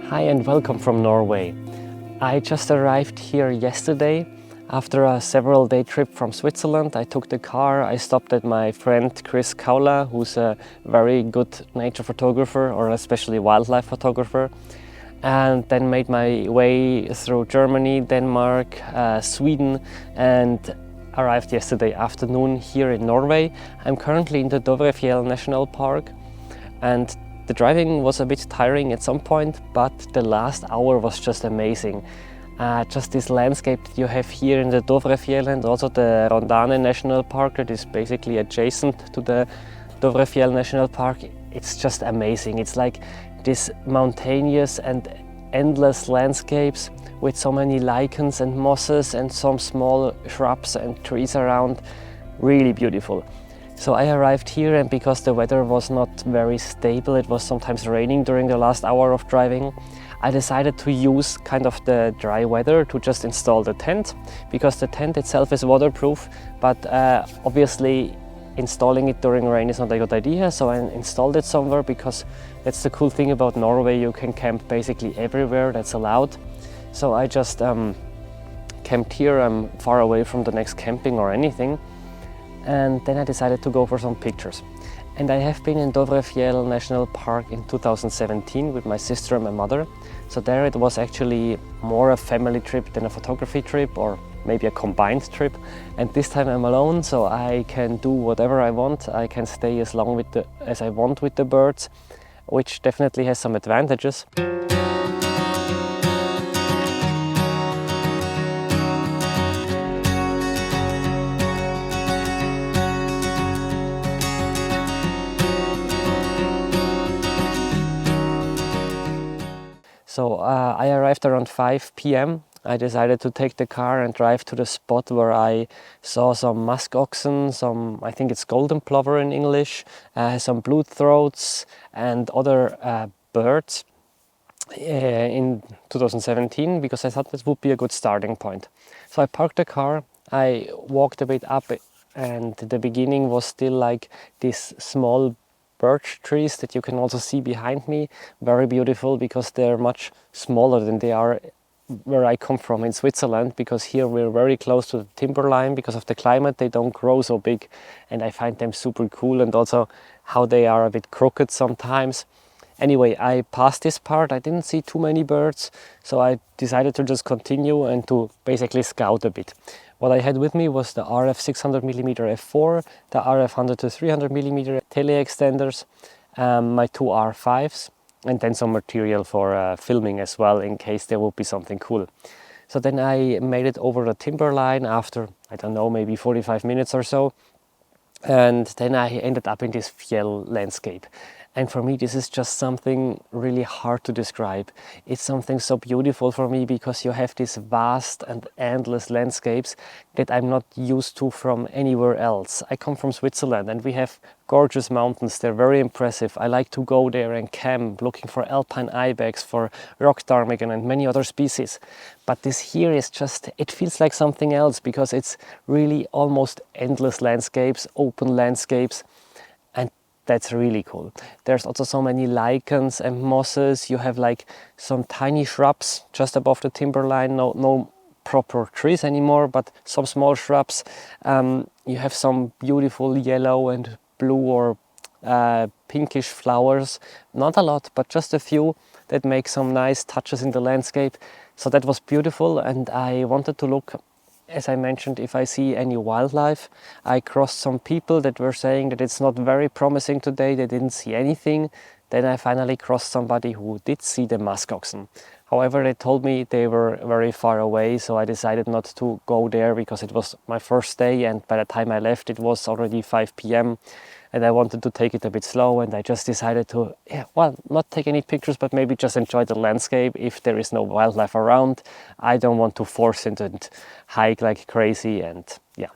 Hi and welcome from Norway. I just arrived here yesterday. After a several day trip from Switzerland, I took the car. I stopped at my friend Chris Kaula, who's a very good nature photographer, or especially wildlife photographer, and then made my way through Germany, Denmark, Sweden, and arrived yesterday afternoon here in Norway. I'm currently in the Dovrefjell National Park, and the driving was a bit tiring at some point, but the last hour was just amazing. Just this landscape that you have here in the Dovrefjell and also the Rondane National Park that is basically adjacent to the Dovrefjell National Park. It's just amazing. It's like this mountainous and endless landscapes with so many lichens and mosses and some small shrubs and trees around. Really beautiful. So I arrived here, and because the weather was not very stable, it was sometimes raining during the last hour of driving, I decided to use kind of the dry weather to just install the tent, because the tent itself is waterproof, but obviously installing it during rain is not a good idea. So I installed it somewhere, because that's the cool thing about Norway. You can camp basically everywhere that's allowed. So I just camped here. I'm far away from the next camping or anything. And then I decided to go for some pictures. And I have been in Dovrefjell National Park in 2017 with my sister and my mother. So there it was actually more a family trip than a photography trip, or maybe a combined trip. And this time I'm alone, so I can do whatever I want. I can stay as long as I want with the birds, which definitely has some advantages. So I arrived around 5 p.m. I decided to take the car and drive to the spot where I saw some musk oxen, I think it's golden plover in English, some bluethroats and other birds in 2017, because I thought this would be a good starting point. So I parked the car, I walked a bit up, and the beginning was still like this small birch trees that you can also see behind me. Very beautiful, because they're much smaller than they are where I come from in Switzerland, because here we're very close to the timberline. Because of the climate, they don't grow so big, and I find them super cool, and also how they are a bit crooked sometimes. Anyway, I passed this part. I didn't see too many birds, so I decided to just continue and to basically scout a bit. What I had with me was the RF 600mm f4, the RF 100 to 300mm tele-extenders, my two R5s, and then some material for filming as well, in case there would be something cool. So then I made it over the timberline after, I don't know, maybe 45 minutes or so. And then I ended up in this fjell landscape. And for me, this is just something really hard to describe. It's something so beautiful for me, because you have these vast and endless landscapes that I'm not used to from anywhere else. I come from Switzerland, and we have gorgeous mountains. They're very impressive. I like to go there and camp, looking for alpine ibex, for rock ptarmigan and many other species. But this here is just, it feels like something else, because it's really almost endless landscapes, open landscapes. That's really cool. There's also so many lichens and mosses. You have like some tiny shrubs just above the timberline. No proper trees anymore, but some small shrubs. You have some beautiful yellow and blue or pinkish flowers. Not a lot, but just a few that make some nice touches in the landscape. So that was beautiful, and I wanted to look, as I mentioned, if I see any wildlife. I crossed some people that were saying that it's not very promising today, they didn't see anything. Then I finally crossed somebody who did see the musk oxen. However, they told me they were very far away, so I decided not to go there, because it was my first day, and by the time I left it was already 5 p.m. and I wanted to take it a bit slow, and I just decided to, not take any pictures, but maybe just enjoy the landscape. If there is no wildlife around, I don't want to force it and hike like crazy, and yeah.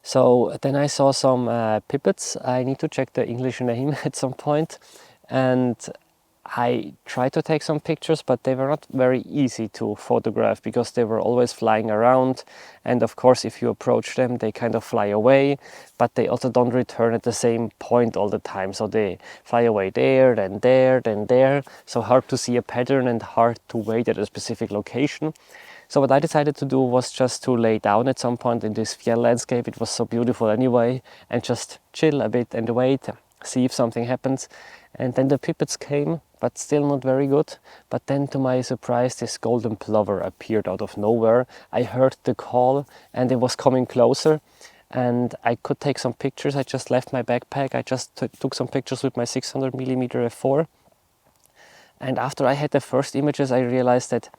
So then I saw some pipits. I need to check the English name at some point, and I tried to take some pictures, but they were not very easy to photograph because they were always flying around. And of course, if you approach them, they kind of fly away, but they also don't return at the same point all the time. So they fly away there, then there, then there. So hard to see a pattern and hard to wait at a specific location. So what I decided to do was just to lay down at some point in this fjell landscape. It was so beautiful anyway, and just chill a bit and wait, see if something happens. And then the pipits came, but still not very good. But then to my surprise, this golden plover appeared out of nowhere. I heard the call and it was coming closer, and I could take some pictures. I just left my backpack. I just took some pictures with my 600mm f4. And after I had the first images, I realized that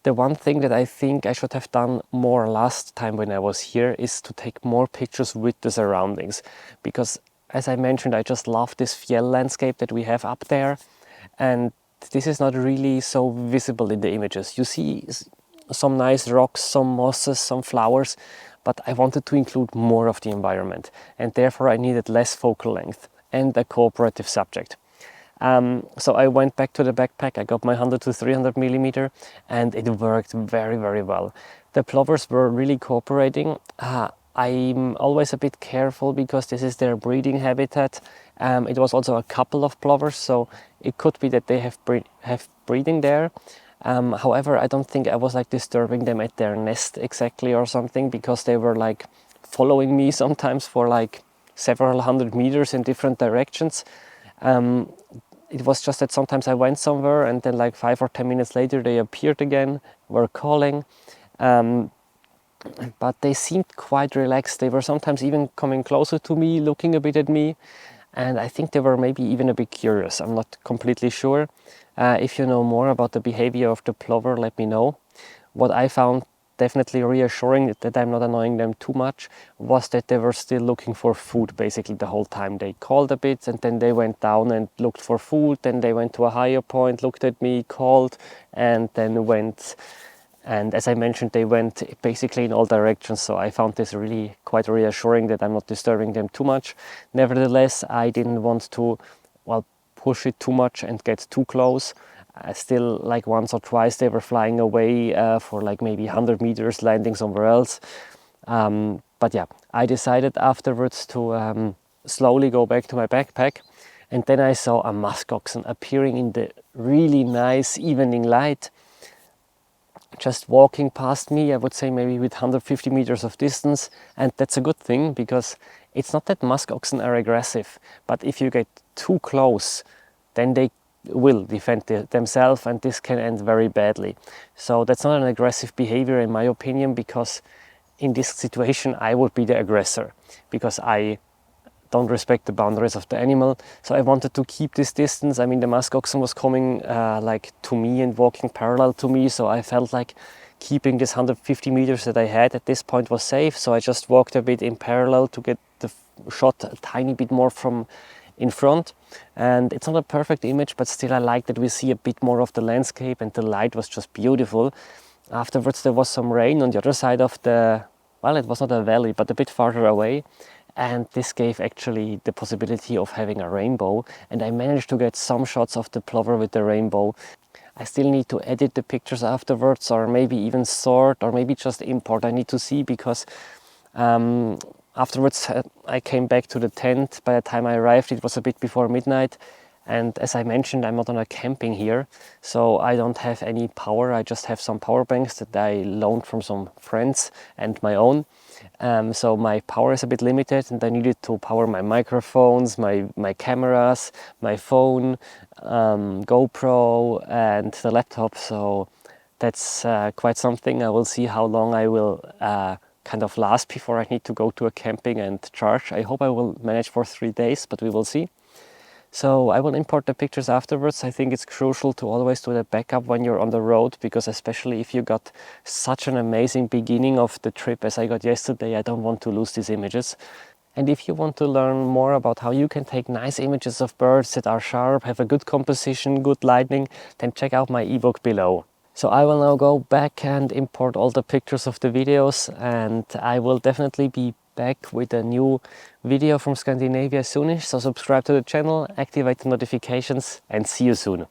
the one thing that I think I should have done more last time when I was here is to take more pictures with the surroundings, because as I mentioned, I just love this fjell landscape that we have up there, and this is not really so visible in the images. You see some nice rocks, some mosses, some flowers, but I wanted to include more of the environment, and therefore I needed less focal length and a cooperative subject. So I went back to the backpack, I got my 100 to 300mm, and it worked very, very well. The plovers were really cooperating. I'm always a bit careful because this is their breeding habitat. It was also a couple of plovers, so it could be that they have breeding there. However, I don't think I was like disturbing them at their nest exactly or something, because they were like following me sometimes for like several hundred meters in different directions. It was just that sometimes I went somewhere and then like 5 or 10 minutes later they appeared again, were calling. But they seemed quite relaxed. They were sometimes even coming closer to me, looking a bit at me. And I think they were maybe even a bit curious. I'm not completely sure. If you know more about the behavior of the plover, let me know. What I found definitely reassuring, that I'm not annoying them too much, was that they were still looking for food basically the whole time. They called a bit and then they went down and looked for food. Then they went to a higher point, looked at me, called, and then went. And as I mentioned, they went basically in all directions, so I found this really quite reassuring that I'm not disturbing them too much. Nevertheless, I didn't want to, well, push it too much and get too close. Still, like once or twice they were flying away for like maybe 100 meters, landing somewhere else. But yeah, I decided afterwards to slowly go back to my backpack. And then I saw a musk oxen appearing in the really nice evening light, just walking past me, I would say maybe with 150 meters of distance. And that's a good thing, because it's not that musk oxen are aggressive, but if you get too close, then they will defend themselves, and this can end very badly. So that's not an aggressive behavior in my opinion, because in this situation I would be the aggressor, because I don't respect the boundaries of the animal. So I wanted to keep this distance. I mean, the musk oxen was coming like to me and walking parallel to me, so I felt like keeping this 150 meters that I had at this point was safe. So I just walked a bit in parallel to get the shot a tiny bit more from in front. And it's not a perfect image, but still I like that we see a bit more of the landscape, and the light was just beautiful. Afterwards there was some rain on the other side of the, well, it was not a valley, but a bit farther away. And this gave actually the possibility of having a rainbow, and I managed to get some shots of the plover with the rainbow. I still need to edit the pictures afterwards, or maybe even sort, or maybe just import. I need to see, because afterwards I came back to the tent. By the time I arrived it was a bit before midnight, and as I mentioned, I'm not on a camping here, so I don't have any power. I just have some power banks that I loaned from some friends and my own. So my power is a bit limited, and I needed to power my microphones, my cameras, my phone, GoPro, and the laptop. So that's quite something. I will see how long I will kind of last before I need to go to a camping and charge. I hope I will manage for 3 days, but we will see. So I will import the pictures afterwards. I think it's crucial to always do the backup when you're on the road, because especially if you got such an amazing beginning of the trip as I got yesterday, I don't want to lose these images. And if you want to learn more about how you can take nice images of birds that are sharp, have a good composition, good lighting, then check out my ebook below. So I will now go back and import all the pictures of the videos, and I will definitely be back with a new video from Scandinavia soonish. So subscribe to the channel, activate the notifications, and see you soon.